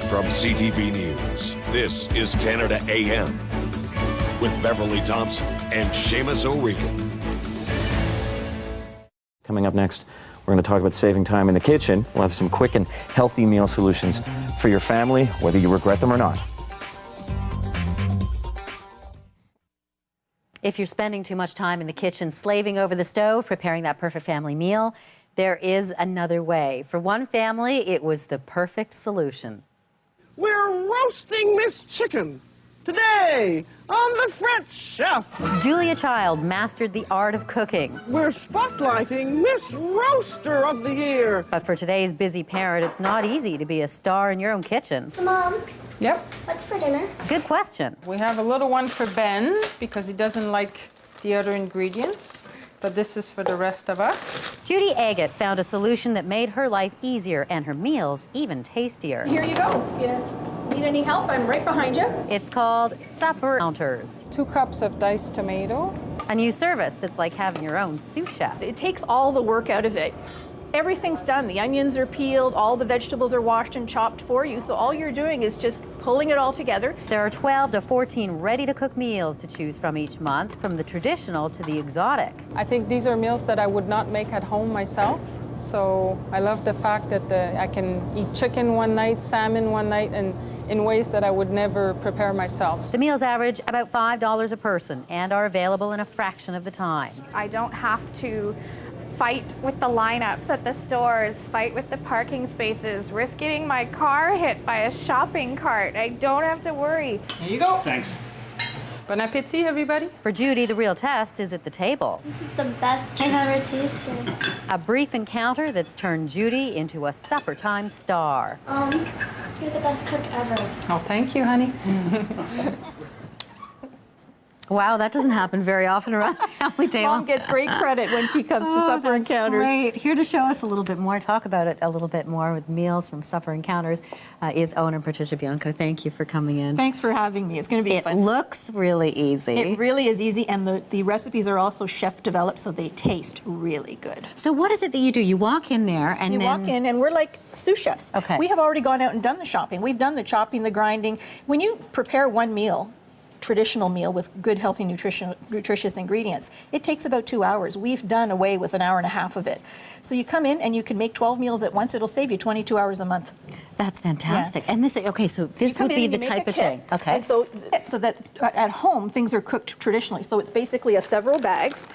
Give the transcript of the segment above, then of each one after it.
From CTV News, this is Canada AM with Beverly Thompson and Seamus O'Regan. Coming up next, we're going to talk about saving time in the kitchen. We'll have some quick and healthy meal solutions for your family, whether you regret them or not. If you're spending too much time in the kitchen slaving over the stove, preparing that perfect family meal, there is another way. For one family, it was the perfect solution. We're roasting Miss Chicken today on the French Chef. Julia Child mastered the art of cooking. We're spotlighting Miss Roaster of the Year. But for today's busy parent, it's not easy to be a star in your own kitchen. Mom, Yep. what's for dinner? Good question. We have a little one for Ben because he doesn't like the other ingredients, but this is for the rest of us. Judy Agate found a solution that made her life easier and her meals even tastier. Here you go. If you need any help, I'm right behind you. It's called Supper Counters, 2 cups of diced tomato. a new service that's like having your own sous chef. It takes all the work out of it. Everything's done. The onions are peeled, all the vegetables are washed and chopped for you, so all you're doing is just pulling it all together. There are 12 to 14 ready-to-cook meals to choose from each month, from the traditional to the exotic. I think these are meals that I would not make at home myself. So I love the fact that I can eat chicken one night, salmon one night, and in ways that I would never prepare myself. The meals average about $5 a person and are available in a fraction of the time. I don't have to fight with the lineups at the stores, fight with the parking spaces, risk getting my car hit by a shopping cart. I don't have to worry. Here you go. Thanks. Bon appétit, everybody. For Judy, the real test is at the table. This is the best I've ever tasted. A brief encounter that's turned Judy into a supper time star. You're the best cook ever. Oh, thank you, honey. Wow, that doesn't happen very often around the family table. Mom gets great credit when she comes to Supper That's Encounters. Great. Here to show us a little bit more, talk about it a little bit more with meals from Supper Encounters, is owner Patricia Bianco. Thank you for coming in. Thanks for having me. It's going to be It fun. looks really easy. It really is easy, and the recipes are also chef developed, so they taste really good. So what is it that you do? You walk in there and You then... walk in, and we're like sous chefs. Okay. We have already gone out and done the shopping. We've done the chopping, the grinding. When you prepare one meal, traditional meal with good, healthy, nutritious ingredients, it takes about 2 hours. We've done away with an hour and a half of it. So you come in and you can make 12 meals at once. It'll save you 22 hours a month. That's fantastic. Yeah. And this, okay, so this You would come be in the and you make type a of kit. thing. Okay. And so that at home, things are cooked traditionally. So it's basically several bags.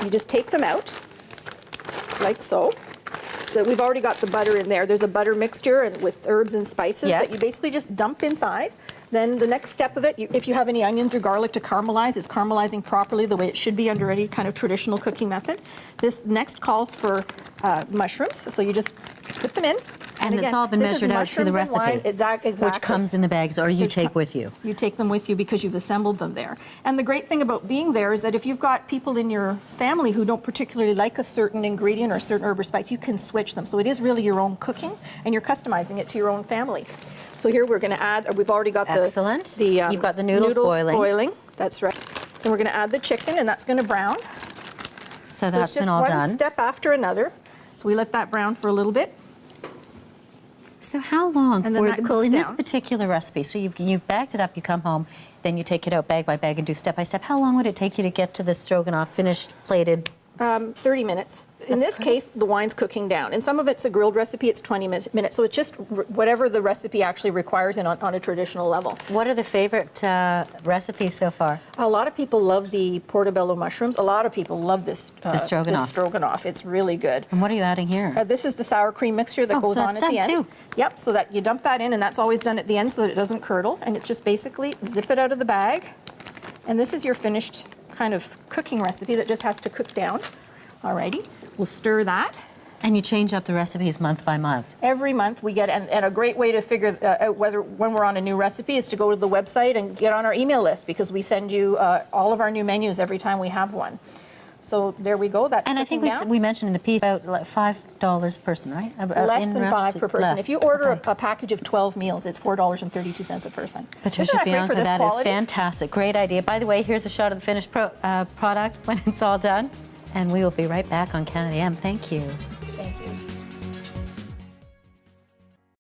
You just take them out, like so. So we've already got the butter in there. There's a butter mixture and with herbs and spices Yes. that you basically just dump inside. Then the next step of it, if you have any onions or garlic to caramelize, it's caramelizing properly the way it should be under any kind of traditional cooking method. This next calls for mushrooms, so you just put them in. And again, it's all been this is measured out to the mushrooms and recipe. wine. Exactly. Which comes in the bags, or you take with you. You take them with you because you've assembled them there. And the great thing about being there is that if you've got people in your family who don't particularly like a certain ingredient or a certain herb or spice, you can switch them. So it is really your own cooking, and you're customizing it to your own family. So here we're going to add, we've already got Excellent. You've got the noodles boiling. That's right. Then we're going to add the chicken, and that's going to brown. So So that's it's just been all one done. step after another. So we let that brown for a little bit. So how long And then for that the cooks in this down. particular recipe? So you've bagged it up, you come home, then you take it out bag by bag and do step by step. How long would it take you to get to the stroganoff finished, plated? 30 minutes. In this case, the wine's cooking down. And some of it's a grilled recipe, it's 20 minutes. So it's just whatever the recipe actually requires on a traditional level. What are the favorite recipes so far? A lot of people love the portobello mushrooms. A lot of people love this stroganoff. This stroganoff. It's really good. And what are you adding here? This is the sour cream mixture that goes so on that's at the done end. too. Yep, so that you dump that in, and that's always done at the end so that it doesn't curdle. And it's just basically zip it out of the bag. And this is your finished kind of cooking recipe that just has to cook down. Alrighty, we'll stir that. And you change up the recipes month by month. Every month we get, and a great way to figure out when we're on a new recipe is to go to the website and get on our email list, because we send you all of our new menus every time we have one. So there we go. That's And I think we mentioned in the piece about like $5 a person, right? less than $5 per person. Less. If you order Okay. a package of 12 meals, it's $4.32 a person. Patricia Isn't that great Bianca, for this that is quality? fantastic. Great idea. By the way, here's a shot of the finished product when it's all done. And we will be right back on Canada AM. Thank you.